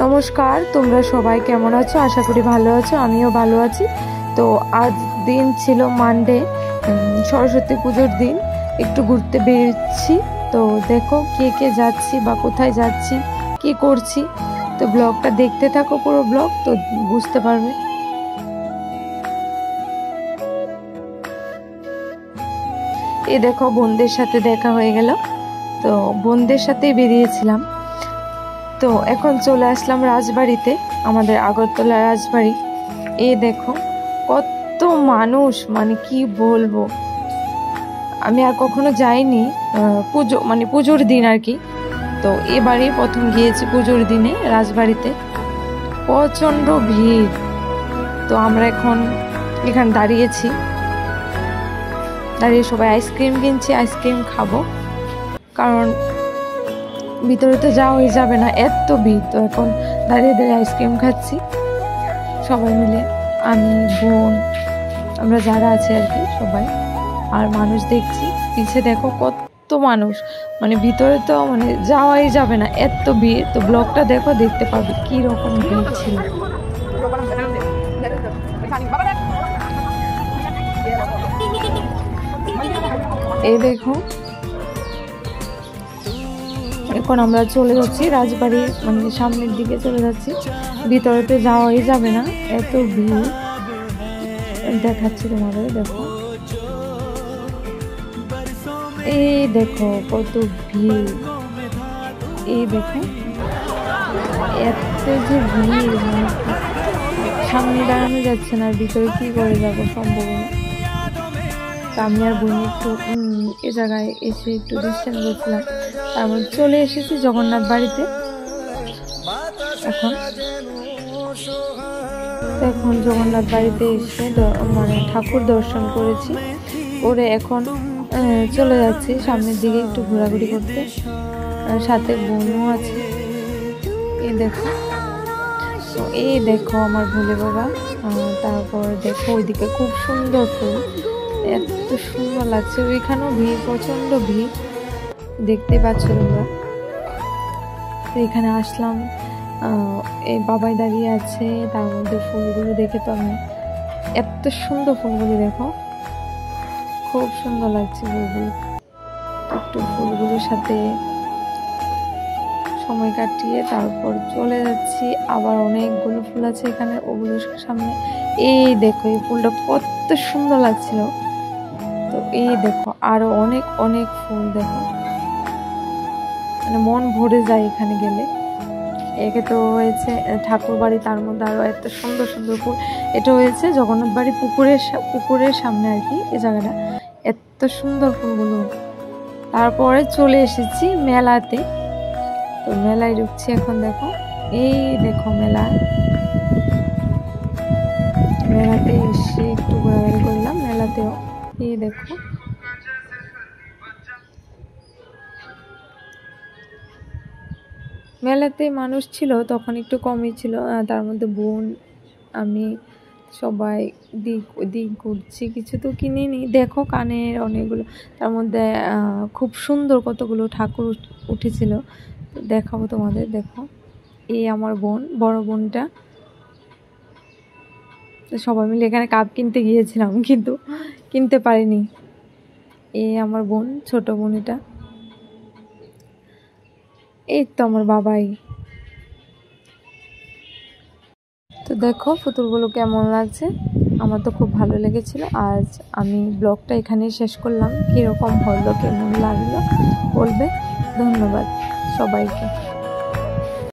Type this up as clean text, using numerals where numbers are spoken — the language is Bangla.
নমস্কার, তোমরা সবাই কেমন আছো? আশা করি ভালো আছো, আমিও ভালো আছি। তো আজ দিন ছিল মানডে, সরস্বতী পুজোর দিন। একটু ঘুরতে বেরোচ্ছি। তো দেখো কে কে যাচ্ছি বা কোথায় যাচ্ছি, কি করছি। তো ব্লগটা দেখতে থাকো, পুরো ব্লগ, তো বুঝতে পারবে। এই দেখো বোনদের সাথে দেখা হয়ে গেল। তো বোনদের সাথেই বেরিয়েছিলাম। তো এখন চলে আসলাম রাজবাড়িতে, আমাদের আগরতলা রাজবাড়ি। এই দেখো কত মানুষ, মানে কি বলবো। আমি আর কখনো যাইনি পুজোর দিন আর কি। তো এবারে প্রথম গিয়েছি পুজোর দিনে রাজবাড়িতে। প্রচণ্ড ভিড়। তো আমরা এখন এখানে দাঁড়িয়ে সবাই আইসক্রিম কিনছি, আইসক্রিম খাবো, কারণ ভিতরে তো যাওয়াই যাবে না, এত ভিড়। তো এখন দাঁড়িয়ে আইসক্রিম খাচ্ছি সবাই মিলে, আমি, বোন, আমরা যারা আছি আর কি সবাই। আর মানুষ দেখছি পিছে, দেখো কত মানুষ, মানে ভিতরে তো মানে যাওয়াই যাবে না, এত ভিড়। তো ব্লগটা দেখো, দেখতে পাবে কি রকম ভিড় ছিল। এই দেখো এখন আমরা চলে যাচ্ছি রাজবাড়ি, মানে সামনের দিকে চলে যাচ্ছি। ভিতরেতে যাওয়াই যাবে না, এত ভিড়। দেখাচ্ছি তোমাদের, দেখো এই দেখো কত ভিড়। এই দেখো এত যে ভিড়, মানে সামনে দাঁড়ানো যাচ্ছে না, ভিতরে কি করে যাবো, সম্ভব না। আমি আর বোন একটু এ জায়গায় এসে একটু ডিস্টেন্স করছিলাম। তারপর চলে এসেছি জগন্নাথ বাড়িতে। এখন জগন্নাথ বাড়িতে এসে মানে ঠাকুর দর্শন করেছি, করে এখন চলে যাচ্ছি সামনের দিকে একটু ঘোরাঘুরি করতে। সাথে বোনও আছে। এই দেখো আমার ভোলে বাবা। তারপর দেখো ওইদিকে খুব সুন্দর ফুল, এত সুন্দর লাগছে। ওইখানেও ভিড়, প্রচন্ড ভিড়, দেখতে পাচ্ছ তোমরা। তো এখানে আসলাম, এই বাবাই দাঁড়িয়ে আছে, তার মধ্যে ফুলগুলো দেখে তো আমি, এত সুন্দর ফুলগুলো দেখো, খুব সুন্দর লাগছে ফুলগুলো। একটু ফুলগুলোর সাথে সময় কাটিয়ে তারপর চলে যাচ্ছি। আবার অনেকগুলো ফুল আছে এখানে, ওগুলোর সামনে। এই দেখো এই ফুলটা কত সুন্দর লাগছিল। তো এই দেখো আরো অনেক অনেক ফুল, দেখো মানে মন ভরে যায় এখানে গেলে। একে তো হয়েছে ঠাকুর বাড়ি, তার মধ্যে আরো এত সুন্দর সুন্দর ফুল। এটা হয়েছে জগন্নাথ বাড়ি পুকুরের সামনে আর কি, এই জায়গাটা। এত সুন্দর ফুলগুলো। তারপরে চলে এসেছি মেলাতে। তো মেলায় ঢুকছি এখন, দেখো এই দেখো মেলাতে এসে একটু ঘোরাঘুরি করলাম মেলাতেও। এই দেখো মেলাতে মানুষ ছিল তখন, একটু কমই ছিল। তার মধ্যে বোন, আমি সবাই দিক ঘুরছি, কিছু তো কিনিনি। দেখো কানের অনেকগুলো, তার মধ্যে খুব সুন্দর কতগুলো ঠাকুর উঠেছিল, দেখাবো তোমাদের। দেখো এই আমার বোন, বড় বোনটা। সবাই মিলে এখানে কাপ কিনতে গিয়েছিলাম, কিন্তু কিনতে পারিনি। এই আমার বোন, ছোট বোন এটা। এই তো আমার বাবাই। তো দেখো পুতুলগুলো কেমন লাগছে, আমার তো খুব ভালো লেগেছিল। আজ আমি ব্লগটা এখানেই শেষ করলাম। কীরকম হলো, কেমন লাগলো বলবে। ধন্যবাদ সবাইকে।